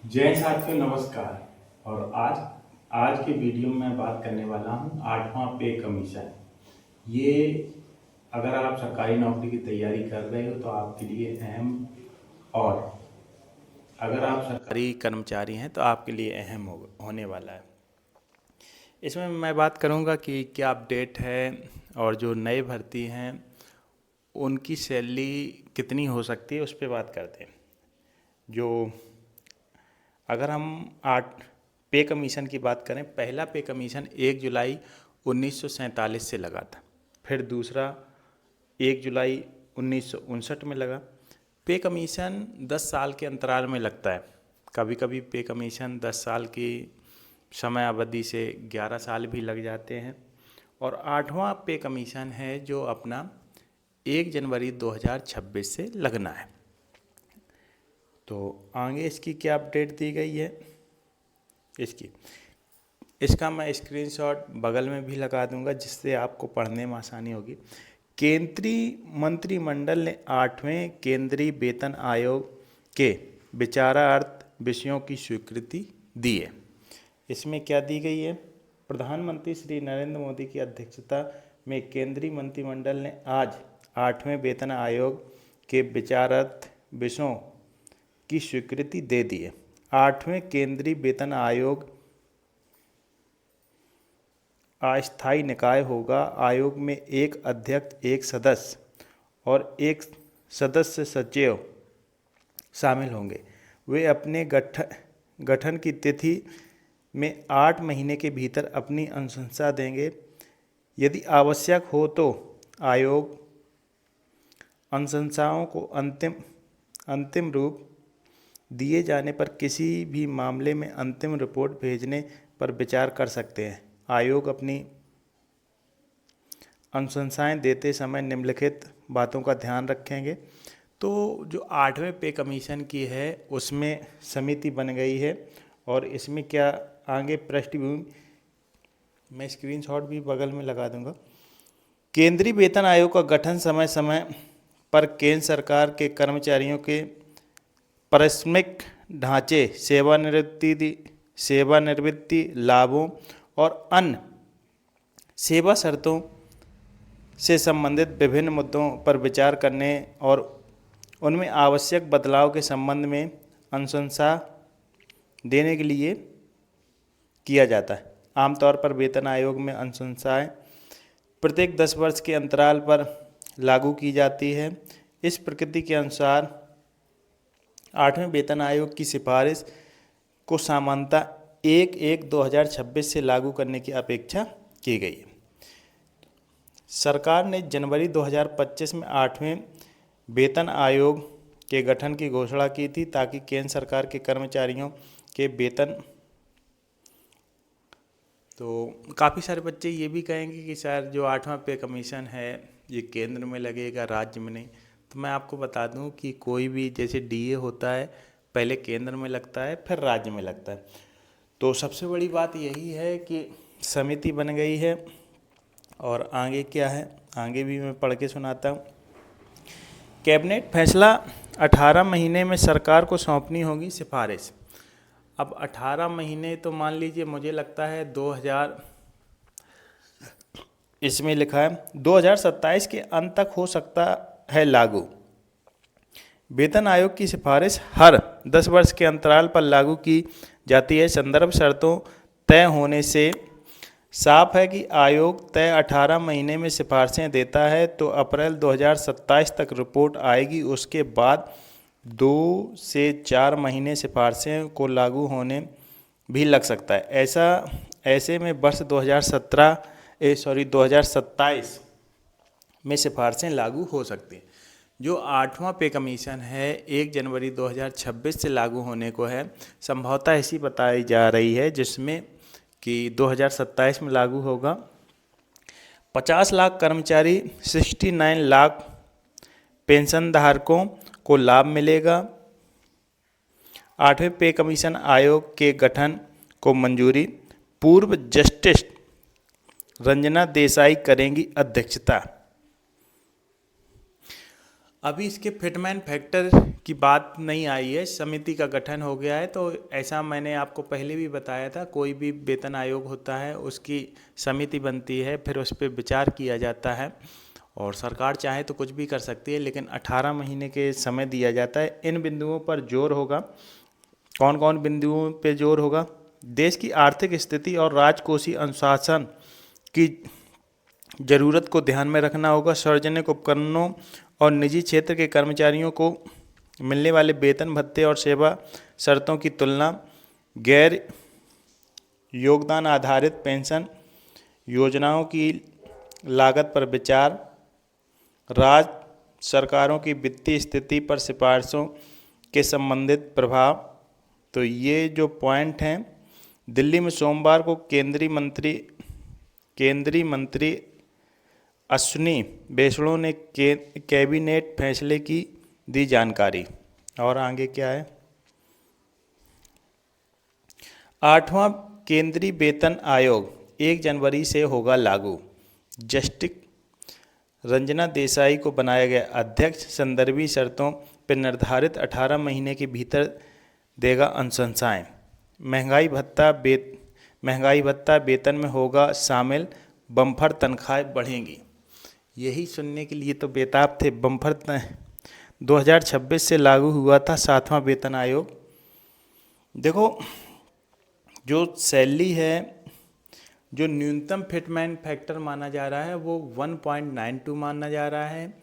जय साथियों, नमस्कार। और आज आज के वीडियो में मैं बात करने वाला हूँ 8वां पे कमीशन। ये अगर आप सरकारी नौकरी की तैयारी कर रहे हो तो आपके लिए अहम, और अगर आप सरकारी कर्मचारी हैं तो आपके लिए अहम होने वाला है। इसमें मैं बात करूँगा कि क्या अपडेट है और जो नए भर्ती हैं उनकी सैलरी कितनी हो सकती है, उस पर बात करते हैं। जो अगर हम आठ पे कमीशन की बात करें, पहला पे कमीशन 1 जुलाई 1947 से लगा था। फिर दूसरा 1 जुलाई 1959 में लगा। पे कमीशन 10 साल के अंतराल में लगता है। कभी कभी पे कमीशन 10 साल की समय अवधि से 11 साल भी लग जाते हैं। और 8वां पे कमीशन है जो अपना 1 जनवरी 2026 से लगना है। तो आगे इसकी क्या अपडेट दी गई है इसका मैं स्क्रीनशॉट बगल में भी लगा दूंगा, जिससे आपको पढ़ने में आसानी होगी। केंद्रीय मंत्रिमंडल ने 8वें केंद्रीय वेतन आयोग के विचारार्थ विषयों की स्वीकृति दी है। इसमें क्या दी गई है? प्रधानमंत्री श्री नरेंद्र मोदी की अध्यक्षता में केंद्रीय मंत्रिमंडल ने आज 8वें वेतन आयोग के विचारार्थ विषयों की स्वीकृति दे दी है। 8वें केंद्रीय वेतन आयोग अस्थायी निकाय होगा। आयोग में एक अध्यक्ष, एक सदस्य और एक सदस्य सचिव शामिल होंगे। वे अपने गठन की तिथि में 8 महीने के भीतर अपनी अनुशंसा देंगे। यदि आवश्यक हो तो आयोग अनुशंसाओं को अंतिम रूप दिए जाने पर किसी भी मामले में अंतिम रिपोर्ट भेजने पर विचार कर सकते हैं। आयोग अपनी अनुशंसाएं देते समय निम्नलिखित बातों का ध्यान रखेंगे। तो जो 8वें पे कमीशन की है उसमें समिति बन गई है, और इसमें क्या आगे पृष्ठभूमि मैं स्क्रीनशॉट भी बगल में लगा दूंगा। केंद्रीय वेतन आयोग का गठन समय समय पर केंद्र सरकार के कर्मचारियों के पारिश्रमिक ढांचे, सेवानिवृत्ति लाभों और अन्य सेवा शर्तों से संबंधित विभिन्न मुद्दों पर विचार करने और उनमें आवश्यक बदलाव के संबंध में अनुशंसा देने के लिए किया जाता है। आमतौर पर वेतन आयोग में अनुशंसाएं प्रत्येक 10 वर्ष के अंतराल पर लागू की जाती है। इस प्रकृति के अनुसार 8वें वेतन आयोग की सिफारिश को सामान्यतः 1/1/2026 से लागू करने की अपेक्षा की गई है। सरकार ने जनवरी 2025 में 8वें वेतन आयोग के गठन की घोषणा की थी, ताकि केंद्र सरकार के कर्मचारियों के वेतन। तो काफ़ी सारे बच्चे ये भी कहेंगे कि सर जो 8वां पे कमीशन है ये केंद्र में लगेगा, राज्य में नहीं। तो मैं आपको बता दूं कि कोई भी जैसे डीए होता है, पहले केंद्र में लगता है फिर राज्य में लगता है। तो सबसे बड़ी बात यही है कि समिति बन गई है। और आगे क्या है, आगे भी मैं पढ़ के सुनाता हूँ। कैबिनेट फैसला 18 महीने में सरकार को सौंपनी होगी सिफारिश। अब 18 महीने तो मान लीजिए, मुझे लगता है 2000, इसमें लिखा है 2027 के अंत तक हो सकता है लागू। वेतन आयोग की सिफारिश हर 10 वर्ष के अंतराल पर लागू की जाती है। संदर्भ शर्तों तय होने से साफ है कि आयोग तय 18 महीने में सिफारिशें देता है तो अप्रैल 2027 तक रिपोर्ट आएगी। उसके बाद 2 से 4 महीने सिफारिशें को लागू होने भी लग सकता है। ऐसे में वर्ष 2027 में सिफारिशें लागू हो सकती हैं। जो 8वां पे कमीशन है 1 जनवरी 2026 से लागू होने को है। संभवतः ऐसी बताई जा रही है जिसमें कि 2027 में लागू होगा। 50 लाख कर्मचारी, 69 लाख पेंशनधारकों को लाभ मिलेगा। 8वें पे कमीशन आयोग के गठन को मंजूरी पूर्व जस्टिस रंजना देसाई करेंगी अध्यक्षता। अभी इसके फिटमैन फैक्टर की बात नहीं आई है, समिति का गठन हो गया है। तो ऐसा मैंने आपको पहले भी बताया था, कोई भी वेतन आयोग होता है उसकी समिति बनती है, फिर उस पर विचार किया जाता है और सरकार चाहे तो कुछ भी कर सकती है, लेकिन 18 महीने के समय दिया जाता है। इन बिंदुओं पर जोर होगा। कौन कौन बिंदुओं पे जोर होगा? देश की आर्थिक स्थिति और राजकोषीय अनुशासन की जरूरत को ध्यान में रखना होगा। सार्वजनिक उपकरणों और निजी क्षेत्र के कर्मचारियों को मिलने वाले वेतन भत्ते और सेवा शर्तों की तुलना, गैर योगदान आधारित पेंशन योजनाओं की लागत पर विचार, राज्य सरकारों की वित्तीय स्थिति पर सिफारिशों के संबंधित प्रभाव। तो ये जो पॉइंट हैं, दिल्ली में सोमवार को केंद्रीय मंत्री अश्विनी वैष्णव ने कैबिनेट फैसले की दी जानकारी। और आगे क्या है? 8वां केंद्रीय वेतन आयोग 1 जनवरी से होगा लागू। जस्टिस रंजना देसाई को बनाया गया अध्यक्ष। संदर्भी शर्तों पर निर्धारित 18 महीने के भीतर देगा अनुशंसाएं। महंगाई भत्ता वेतन में होगा शामिल। बम्पर तनख्वाहें बढ़ेंगी। यही सुनने के लिए तो बेताब थे। बम्पर 2026 से लागू हुआ था 7वां वेतन आयोग। देखो, जो सैलरी है, जो न्यूनतम फिटमैन फैक्टर माना जा रहा है वो 1.92 माना जा रहा है।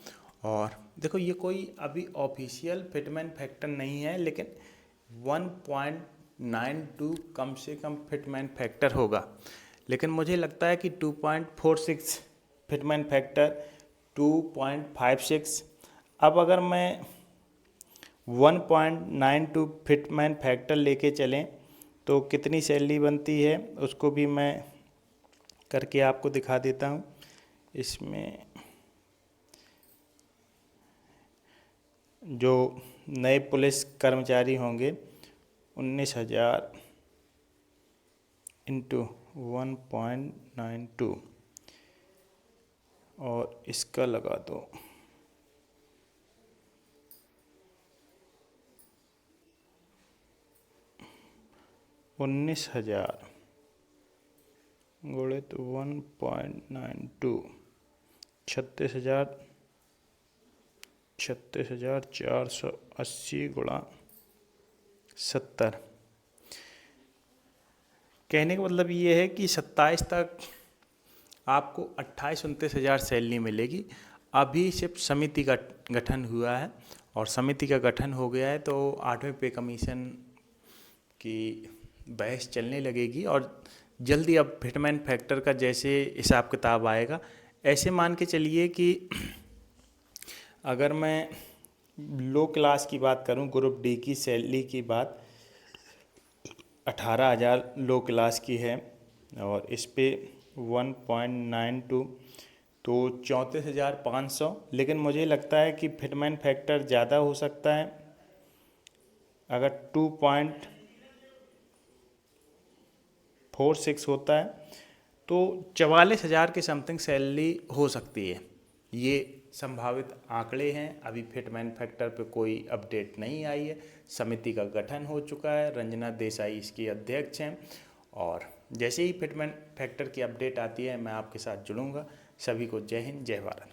और देखो, ये कोई अभी ऑफिशियल फिटमैन फैक्टर नहीं है, लेकिन 1.92 कम से कम फिटमैन फैक्टर होगा। लेकिन मुझे लगता है कि 2.46 फिटमैन फैक्टर, 2.56। अब अगर मैं 1.92 फिटमैन फैक्टर लेके चलें तो कितनी सैलरी बनती है उसको भी मैं करके आपको दिखा देता हूँ। इसमें जो नए पुलिस कर्मचारी होंगे 19,000 इंटू 1.92 और इसका लगा दो 19,000 गुणित 1.92 36,480 गुणा 70। कहने का मतलब ये है कि 27 तक आपको 28-29 हज़ार सैलरी मिलेगी। अभी सिर्फ समिति का गठन हुआ है और समिति का गठन हो गया है तो 8वें पे कमीशन की बहस चलने लगेगी और जल्दी अब फिटमैन फैक्टर का जैसे हिसाब किताब आएगा, ऐसे मान के चलिए कि अगर मैं लो क्लास की बात करूं, ग्रुप डी की सैलरी की बात 18,000 लो क्लास की है और इस पे 1.92 तो 34,500। लेकिन मुझे लगता है कि फिटमैन फैक्टर ज़्यादा हो सकता है। अगर 2.46 होता है तो 44,000 के समथिंग सैलरी हो सकती है। ये संभावित आंकड़े हैं। अभी फिटमैन फैक्टर पे कोई अपडेट नहीं आई है। समिति का गठन हो चुका है, रंजना देसाई इसकी अध्यक्ष हैं और जैसे ही फिटमैन फैक्टर की अपडेट आती है मैं आपके साथ जुड़ूंगा। सभी को जय हिंद, जय भारत।